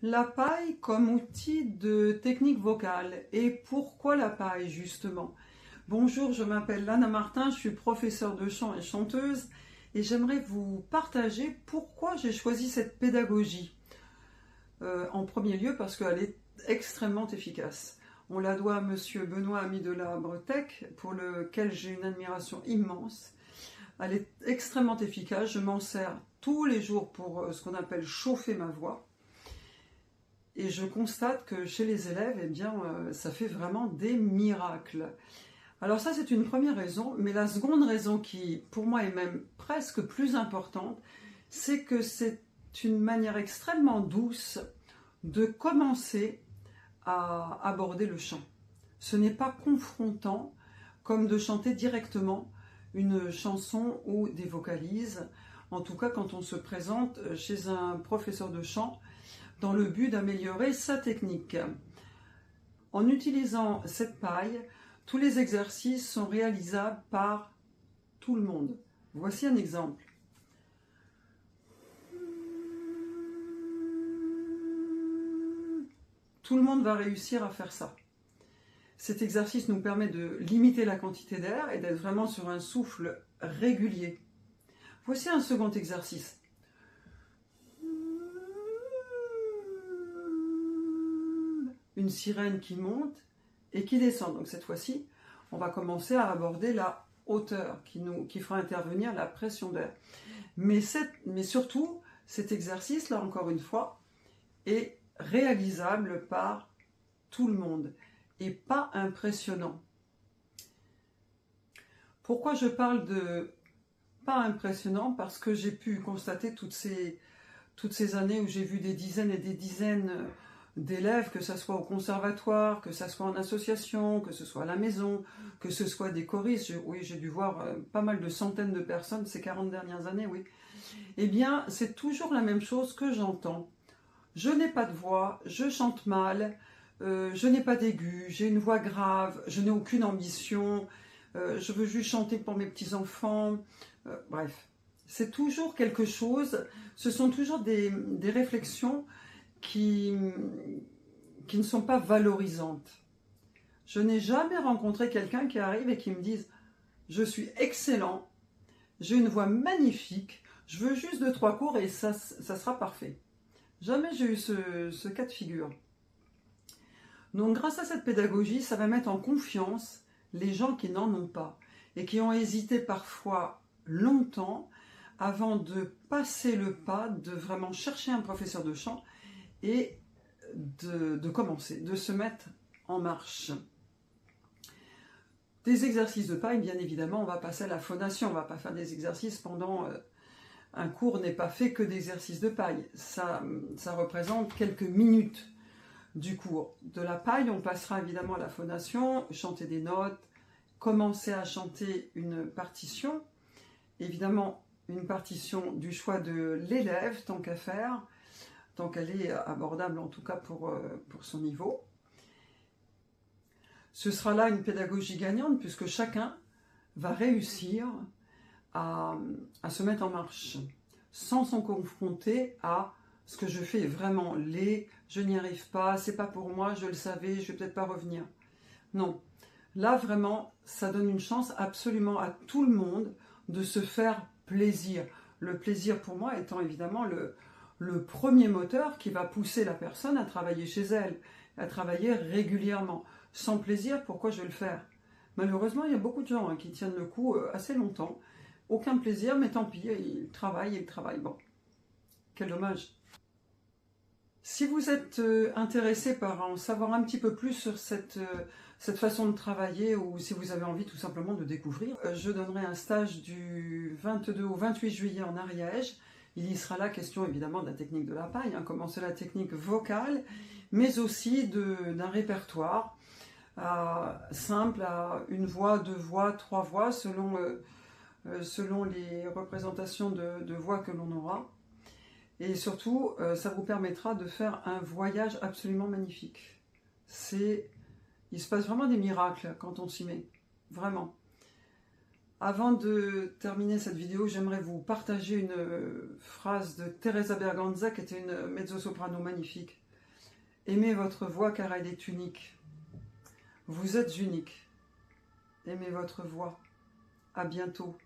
La paille comme outil de technique vocale. Et pourquoi la paille justement? Bonjour, je m'appelle Lana Martin, je suis professeure de chant et chanteuse et j'aimerais vous partager pourquoi j'ai choisi cette pédagogie. En premier lieu parce qu'elle est extrêmement efficace. On la doit à Monsieur Benoît Ami de la Bretèque, pour lequel j'ai une admiration immense. Elle est extrêmement efficace, je m'en sers tous les jours pour ce qu'on appelle chauffer ma voix. Et je constate que chez les élèves, eh bien, ça fait vraiment des miracles. Alors ça, c'est une première raison, mais la seconde raison qui, pour moi, est même presque plus importante, c'est que c'est une manière extrêmement douce de commencer à aborder le chant. Ce n'est pas confrontant comme de chanter directement une chanson ou des vocalises, en tout cas quand on se présente chez un professeur de chant, dans le but d'améliorer sa technique. En utilisant cette paille, tous les exercices sont réalisables par tout le monde. Voici un exemple. Tout le monde va réussir à faire ça. Cet exercice nous permet de limiter la quantité d'air et d'être vraiment sur un souffle régulier. Voici un second exercice. Une sirène qui monte et qui descend. Donc cette fois-ci, on va commencer à aborder la hauteur qui fera intervenir la pression d'air. Mais surtout, cet exercice, là encore une fois, est réalisable par tout le monde et pas impressionnant. Pourquoi je parle de pas impressionnant? Parce que j'ai pu constater toutes ces années où j'ai vu des dizaines et des dizaines d'élèves, que ce soit au conservatoire, que ce soit en association, que ce soit à la maison, que ce soit des choristes. Oui, j'ai dû voir pas mal de centaines de personnes ces 40 dernières années, oui. Eh bien, c'est toujours la même chose que j'entends. Je n'ai pas de voix, je chante mal, je n'ai pas d'aigu, j'ai une voix grave, je n'ai aucune ambition, je veux juste chanter pour mes petits-enfants, bref. C'est toujours quelque chose, ce sont toujours des réflexions qui ne sont pas valorisantes. Je n'ai jamais rencontré quelqu'un qui arrive et qui me dise « Je suis excellent, j'ai une voix magnifique, je veux juste 2-3 cours et ça sera parfait. » Jamais j'ai eu ce cas de figure. Donc grâce à cette pédagogie, ça va mettre en confiance les gens qui n'en ont pas et qui ont hésité parfois longtemps avant de passer le pas, de vraiment chercher un professeur de chant et de commencer, de se mettre en marche. Des exercices de paille, bien évidemment, on va passer à la phonation, on ne va pas faire des exercices pendant... Un cours n'est pas fait que d'exercices de paille, ça représente quelques minutes du cours. De la paille, on passera évidemment à la phonation, chanter des notes, commencer à chanter une partition, évidemment une partition du choix de l'élève, tant qu'à faire, tant qu'elle est abordable en tout cas pour son niveau. Ce sera là une pédagogie gagnante puisque chacun va réussir à se mettre en marche sans s'en confronter à ce que je fais vraiment je n'y arrive pas, c'est pas pour moi, je le savais, je vais peut-être pas revenir. Non, là vraiment ça donne une chance absolument à tout le monde de se faire plaisir. Le plaisir pour moi étant évidemment le premier moteur qui va pousser la personne à travailler chez elle, à travailler régulièrement. Sans plaisir, pourquoi je vais le faire? Malheureusement, il y a beaucoup de gens qui tiennent le coup assez longtemps. Aucun plaisir, mais tant pis, il travaille. Bon, quel dommage. Si vous êtes intéressé par en savoir un petit peu plus sur cette façon de travailler, ou si vous avez envie tout simplement de découvrir, je donnerai un stage du 22 au 28 juillet en Ariège. Il y sera là question évidemment de la technique de la paille, comment c'est la technique vocale, mais aussi d'un répertoire simple à une voix, 2 voix, 3 voix, selon les représentations de voix que l'on aura. Et surtout, ça vous permettra de faire un voyage absolument magnifique. Il se passe vraiment des miracles quand on s'y met, vraiment. Avant de terminer cette vidéo, j'aimerais vous partager une phrase de Teresa Berganza, qui était une mezzo-soprano magnifique. Aimez votre voix car elle est unique. Vous êtes unique. Aimez votre voix. À bientôt.